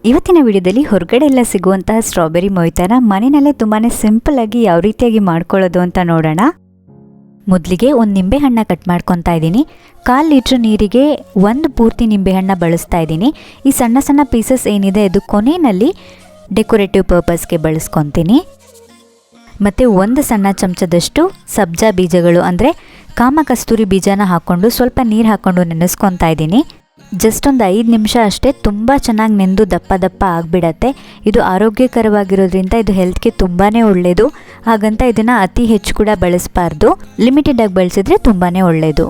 ಇವತ್ತಿನ ವಿಡಿಯೋದಲ್ಲಿ ಹೊರಗಡೆ ಎಲ್ಲ ಸಿಗುವಂತಹ ಸ್ಟ್ರಾಬೆರಿ ಮೊಯ್ತನ ಮನೆಯಲ್ಲೇ ತುಂಬಾ ಸಿಂಪಲ್ ಆಗಿ ಯಾವ ರೀತಿಯಾಗಿ ಮಾಡ್ಕೊಳ್ಳೋದು ಅಂತ ನೋಡೋಣ. ಮೊದಲಿಗೆ ಒಂದು ನಿಂಬೆಹಣ್ಣ ಕಟ್ ಮಾಡ್ಕೊತಾ ಇದ್ದೀನಿ. 1/4 ಲೀಟ್ರ್ ನೀರಿಗೆ ಒಂದು ಪೂರ್ತಿ ನಿಂಬೆಹಣ್ಣ ಬಳಸ್ತಾ ಇದ್ದೀನಿ. ಈ ಸಣ್ಣ ಸಣ್ಣ ಪೀಸಸ್ ಏನಿದೆ ಅದು ಕೊನೆಯಲ್ಲಿ ಡೆಕೋರೇಟಿವ್ ಪರ್ಪಸ್ಗೆ ಬಳಸ್ಕೊತೀನಿ. ಮತ್ತು ಒಂದು ಸಣ್ಣ ಚಮಚದಷ್ಟು ಸಬ್ಜಾ ಬೀಜಗಳು ಅಂದರೆ ಕಾಮಕಸ್ತೂರಿ ಬೀಜನ ಹಾಕ್ಕೊಂಡು ಸ್ವಲ್ಪ ನೀರು ಹಾಕ್ಕೊಂಡು ನೆನೆಸ್ಕೊತಾ ಇದ್ದೀನಿ. ಜಸ್ಟ್ ಒಂದು 5 ನಿಮಿಷ ಅಷ್ಟೇ, ತುಂಬ ಚೆನ್ನಾಗಿ ನೆಂದು ದಪ್ಪ ದಪ್ಪ ಆಗಿಬಿಡತ್ತೆ. ಇದು ಆರೋಗ್ಯಕರವಾಗಿರೋದ್ರಿಂದ ಇದು ಹೆಲ್ತ್ಗೆ ತುಂಬಾ ಒಳ್ಳೆಯದು. ಹಾಗಂತ ಇದನ್ನು ಅತಿ ಹೆಚ್ಚು ಕೂಡ ಬಳಸಬಾರ್ದು, ಲಿಮಿಟೆಡಾಗಿ ಬಳಸಿದ್ರೆ ತುಂಬಾ ಒಳ್ಳೆಯದು.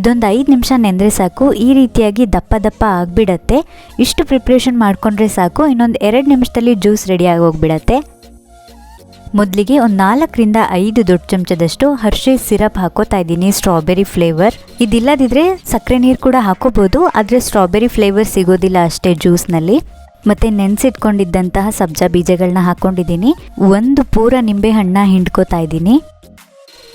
ಇದೊಂದು 5 ನಿಮಿಷ ನೆಂದರೆ ಸಾಕು, ಈ ರೀತಿಯಾಗಿ ದಪ್ಪ ದಪ್ಪ ಆಗಿಬಿಡತ್ತೆ. ಇಷ್ಟು ಪ್ರಿಪ್ರೇಷನ್ ಮಾಡಿಕೊಂಡ್ರೆ ಸಾಕು, ಇನ್ನೊಂದು 2 ನಿಮಿಷದಲ್ಲಿ ಜ್ಯೂಸ್ ರೆಡಿಯಾಗಿ ಹೋಗಿಬಿಡತ್ತೆ. ಮೊದಲಿಗೆ ಒಂದು 4 ರಿಂದ 5 ದೊಡ್ಡ ಚಮಚದಷ್ಟು ಹರ್ಷೀಸ್ ಸಿರಪ್ ಹಾಕೋತಾ ಇದ್ದೀನಿ, ಸ್ಟ್ರಾಬೆರಿ ಫ್ಲೇವರ್. ಇದಿಲ್ಲದಿದ್ದರೆ ಸಕ್ಕರೆ ನೀರು ಕೂಡ ಹಾಕೋಬೋದು, ಆದರೆ ಸ್ಟ್ರಾಬೆರಿ ಫ್ಲೇವರ್ ಸಿಗೋದಿಲ್ಲ ಅಷ್ಟೇ ಜ್ಯೂಸ್ನಲ್ಲಿ. ಮತ್ತು ನೆನೆಸಿಟ್ಕೊಂಡಿದ್ದಂತಹ ಸಬ್ಜಾ ಬೀಜಗಳನ್ನ ಹಾಕ್ಕೊಂಡಿದ್ದೀನಿ. ಒಂದು ಪೂರ ನಿಂಬೆಹಣ್ಣ ಹಿಂಡ್ಕೋತಾ ಇದ್ದೀನಿ.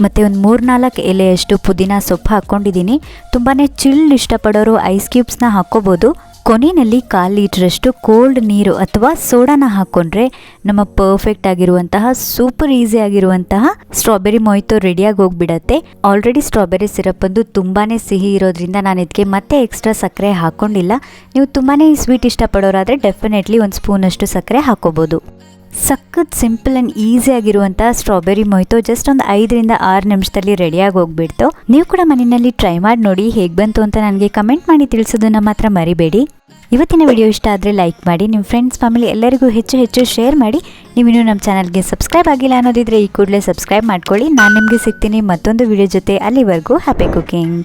ಮತ್ತು ಒಂದು 3-4 ಎಲೆಯಷ್ಟು ಪುದೀನ ಸೊಪ್ಪು ಹಾಕ್ಕೊಂಡಿದ್ದೀನಿ. ತುಂಬಾ ಚಿಲ್ಡ್ ಇಷ್ಟಪಡೋರು ಐಸ್ ಕ್ಯೂಬ್ಸ್ನ ಹಾಕ್ಕೋಬೋದು. ಕೊನೆಯಲ್ಲಿ 1/4 ಲೀಟ್ರಷ್ಟು ಕೋಲ್ಡ್ ನೀರು ಅಥವಾ ಸೋಡಾನ ಹಾಕ್ಕೊಂಡ್ರೆ ನಮ್ಮ ಪರ್ಫೆಕ್ಟ್ ಆಗಿರುವಂತಹ ಸೂಪರ್ ಈಸಿ ಆಗಿರುವಂತಹ ಸ್ಟ್ರಾಬೆರಿ ಮೊಯ್ತೋ ರೆಡಿಯಾಗಿ ಹೋಗಿಬಿಡತ್ತೆ. ಆಲ್ರೆಡಿ ಸ್ಟ್ರಾಬೆರಿ ಸಿರಪ್ ಬಂದು ತುಂಬಾ ಸಿಹಿ ಇರೋದ್ರಿಂದ ನಾನು ಇದಕ್ಕೆ ಮತ್ತೆ ಎಕ್ಸ್ಟ್ರಾ ಸಕ್ಕರೆ ಹಾಕ್ಕೊಂಡಿಲ್ಲ. ನೀವು ತುಂಬಾ ಸ್ವೀಟ್ ಇಷ್ಟಪಡೋರಾದರೆ ಡೆಫಿನೆಟ್ಲಿ ಒಂದು ಸ್ಪೂನಷ್ಟು ಸಕ್ಕರೆ ಹಾಕ್ಕೋಬೋದು. ಸಖತ್ ಸಿಂಪಲ್ ಆ್ಯಂಡ್ ಈಸಿ ಆಗಿರುವಂಥ ಸ್ಟ್ರಾಬೆರಿ ಮೊಯ್ತೋ ಜಸ್ಟ್ ಒಂದು 5 ರಿಂದ 6 ನಿಮಿಷದಲ್ಲಿ ರೆಡಿಯಾಗಿ ಹೋಗ್ಬಿಡ್ತು. ನೀವು ಕೂಡ ಮನೆಯಲ್ಲಿ ಟ್ರೈ ಮಾಡಿ ನೋಡಿ, ಹೇಗೆ ಬಂತು ಅಂತ ನನಗೆ ಕಮೆಂಟ್ ಮಾಡಿ ತಿಳಿಸೋದನ್ನು ಮಾತ್ರ ಮರಿಬೇಡಿ. ಇವತ್ತಿನ ವಿಡಿಯೋ ಇಷ್ಟ ಆದರೆ ಲೈಕ್ ಮಾಡಿ, ನಿಮ್ಮ ಫ್ರೆಂಡ್ಸ್ ಫ್ಯಾಮಿಲಿ ಎಲ್ಲರಿಗೂ ಹೆಚ್ಚು ಶೇರ್ ಮಾಡಿ. ನೀವಿನ್ನೂ ನಮ್ಮ ಚಾನಲ್ಗೆ ಸಬ್ಸ್ಕ್ರೈಬ್ ಆಗಿಲ್ಲ ಅನ್ನೋದಿದ್ರೆ ಈ ಕೂಡಲೇ ಸಬ್ಸ್ಕ್ರೈಬ್ ಮಾಡ್ಕೊಳ್ಳಿ. ನಾನು ನಿಮಗೆ ಸಿಗ್ತೀನಿ ಮತ್ತೊಂದು ವಿಡಿಯೋ ಜೊತೆ. ಅಲ್ಲಿವರೆಗೂ ಹ್ಯಾಪಿ ಕುಕಿಂಗ್.